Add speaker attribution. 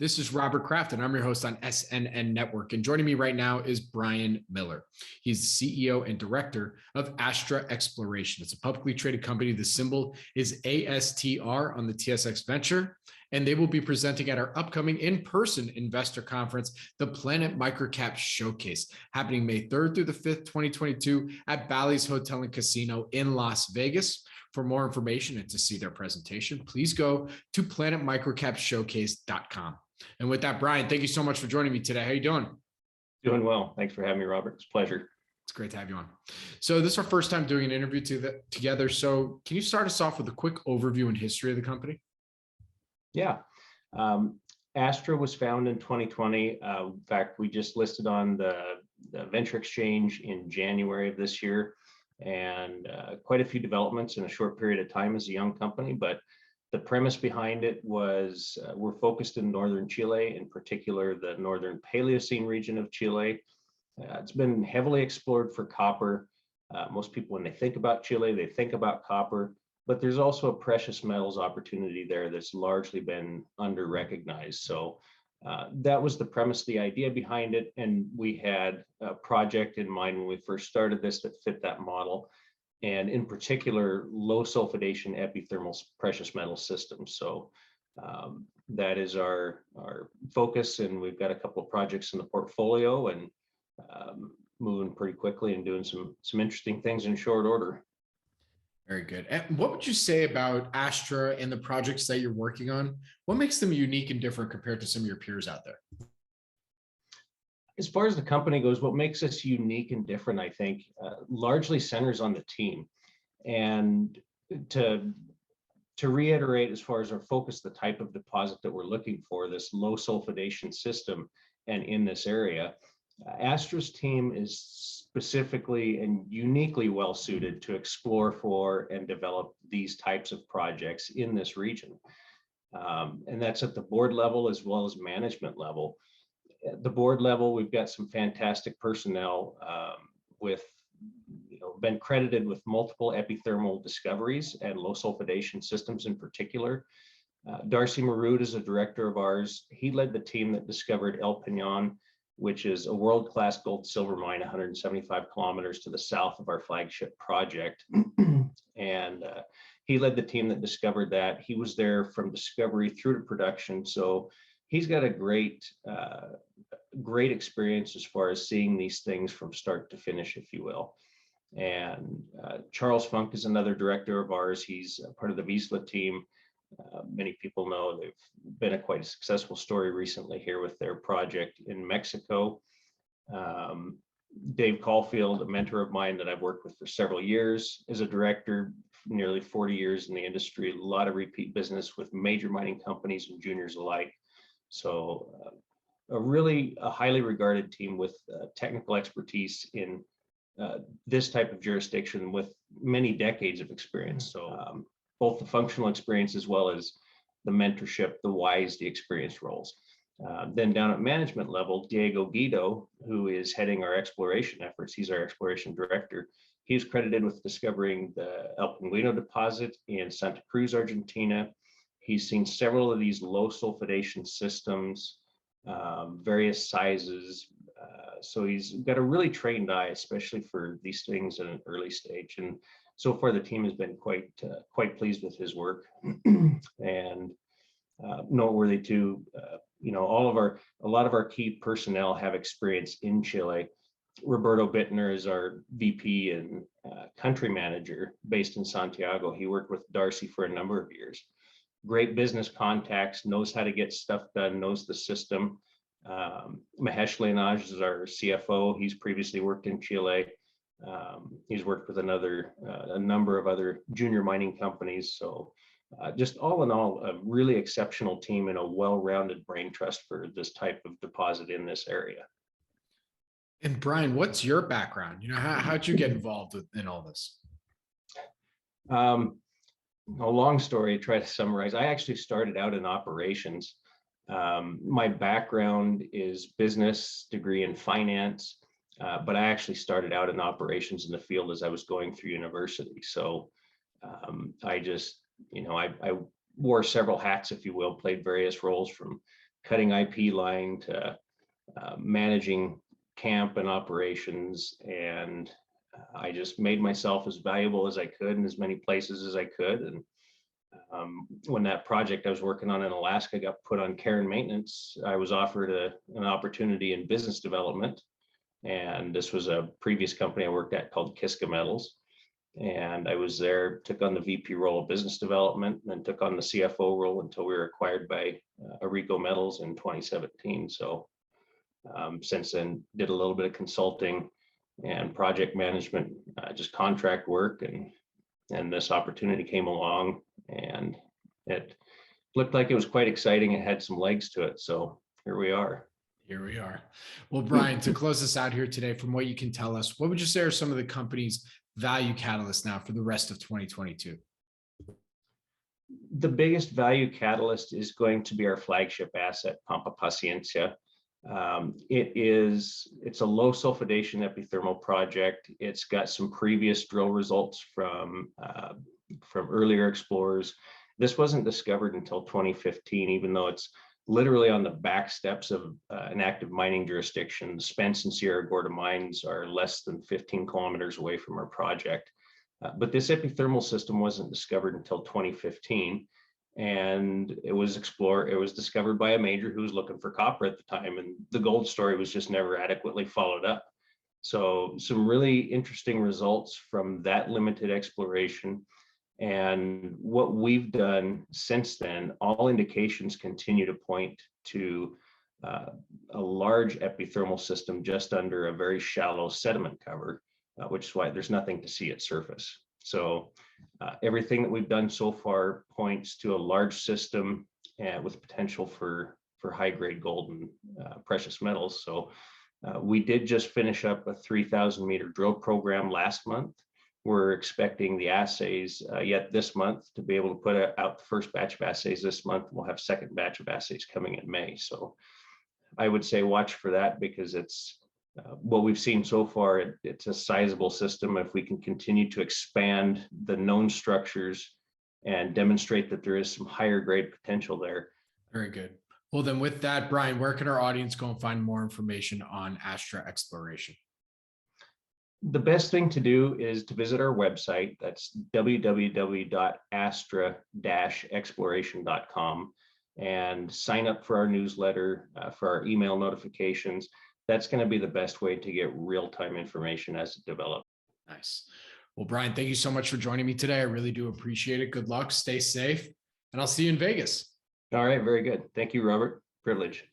Speaker 1: This is Robert Kraft, and I'm your host on SNN Network. And joining me right now is Brian Miller. He's the CEO and director of Astra Exploration. It's a publicly traded company. The symbol is ASTR on the TSX Venture, and they will be presenting at our upcoming in-person investor conference, the Planet MicroCap Showcase, happening May 3rd through the 5th, 2022 at Bally's Hotel and Casino in Las Vegas. For more information and to see their presentation, please go to planetmicrocapshowcase.com. And with that, Brian, thank you so much for joining me today. How are you doing?
Speaker 2: Doing well. Thanks for having me, Robert. It's a pleasure.
Speaker 1: It's great to have you on. So this is our first time doing an interview together. So can you start us off with a quick overview and history of the company?
Speaker 2: Yeah. Astra was founded in 2020. In fact, we just listed on the Venture Exchange in January of this year, and quite a few developments in a short period of time as a young company. But the premise behind it was we're focused in northern Chile, in particular the northern Paleocene region of Chile. It's been heavily explored for copper. Most people, when they think about Chile, they think about copper, but there's also a precious metals opportunity there that's largely been under-recognized. So that was the premise, the idea behind it, and we had a project in mind when we first started this that fit that model, and in particular, low sulfidation epithermal precious metal systems. So that is our focus, and we've got a couple of projects in the portfolio, and moving pretty quickly and doing some interesting things in short order.
Speaker 1: Very good. And what would you say about Astra and the projects that you're working on? What makes them unique and different compared to some of your peers out there?
Speaker 2: As far as the company goes, what makes us unique and different, I think, largely centers on the team. And to reiterate, as far as our focus, the type of deposit that we're looking for, this low sulfidation system, and in this area, Astra's team is specifically and uniquely well suited to explore for and develop these types of projects in this region. And that's at the board level as well as management level. At the board level, we've got some fantastic personnel with, been credited with multiple epithermal discoveries and low sulfidation systems in particular. Darcy Marud is a director of ours. He led the team that discovered El Peñon, which is a world-class gold silver mine 175 kilometers to the south of our flagship project. And he led the team that discovered that. He was there from discovery through to production. So he's got a great experience as far as seeing these things from start to finish, if you will. And Charles Funk is another director of ours. He's part of the Vizsla team. Many people know they've been quite a successful story recently here with their project in Mexico. Dave Caulfield, a mentor of mine that I've worked with for several years, is a director, nearly 40 years in the industry, a lot of repeat business with major mining companies and juniors alike. So a highly regarded team with technical expertise in this type of jurisdiction with many decades of experience. So both the functional experience as well as the mentorship, the wise, the experienced roles. Then down at management level, Diego Guido, who is heading our exploration efforts, he's our exploration director. He's credited with discovering the El Pingüino deposit in Santa Cruz, Argentina. He's seen several of these low sulfidation systems, various sizes. So he's got a really trained eye, especially for these things at an early stage. And so far, the team has been quite pleased with his work, and noteworthy too. A lot of our key personnel have experience in Chile. Roberto Bittner is our VP and country manager based in Santiago. He worked with Darcy for a number of years. Great business contacts, knows how to get stuff done, knows the system. Mahesh Lainaj is our CFO. He's previously worked in Chile. He's worked with a number of other junior mining companies. So just all in all, a really exceptional team and a well-rounded brain trust for this type of deposit in this area.
Speaker 1: And Brian, what's your background? How'd you get involved in all this?
Speaker 2: A long story, try to summarize. I actually started out in operations. My background is business, degree in finance. But I actually started out in operations in the field as I was going through university. So I wore several hats, if you will, played various roles from cutting IP line to managing camp and operations. And I just made myself as valuable as I could in as many places as I could. And when that project I was working on in Alaska got put on care and maintenance, I was offered an opportunity in business development. And this was a previous company I worked at called Kiska Metals. And I was there, took on the VP role of business development, and then took on the CFO role until we were acquired by Arico Metals in 2017. So since then, did a little bit of consulting and project management, just contract work, and this opportunity came along, and it looked like it was quite exciting. It had some legs to it. So here we are.
Speaker 1: Here we are. Well, Brian, to close us out here today, from what you can tell us, what would you say are some of the company's value catalysts now for the rest of 2022?
Speaker 2: The biggest value catalyst is going to be our flagship asset, Pampa Paciencia. It's a low sulfidation epithermal project. It's got some previous drill results from earlier explorers. This wasn't discovered until 2015, even though it's literally on the back steps of an active mining jurisdiction. The Spence and Sierra Gorda mines are less than 15 kilometers away from our project. But this epithermal system wasn't discovered until 2015. And it was discovered by a major who was looking for copper at the time. And the gold story was just never adequately followed up. So some really interesting results from that limited exploration. And what we've done since then, all indications continue to point to a large epithermal system just under a very shallow sediment cover, which is why there's nothing to see at surface. So everything that we've done so far points to a large system with potential for high-grade gold and precious metals. So we did just finish up a 3,000-meter drill program last month. We're expecting the assays yet this month to be able to put out the first batch of assays this month. We'll have second batch of assays coming in May. So I would say watch for that, because it's what we've seen so far. It's a sizable system. If we can continue to expand the known structures and demonstrate that there is some higher grade potential there.
Speaker 1: Very good. Well, then with that, Brian, where can our audience go and find more information on Astra Exploration?
Speaker 2: The best thing to do is to visit our website. That's www.astra-exploration.com, and sign up for our newsletter, for our email notifications. That's going to be the best way to get real-time information as it develops.
Speaker 1: Nice. Well, Brian, thank you so much for joining me today. I really do appreciate it. Good luck, stay safe, and I'll see you in Vegas.
Speaker 2: All right, very good. Thank you, Robert. Privilege.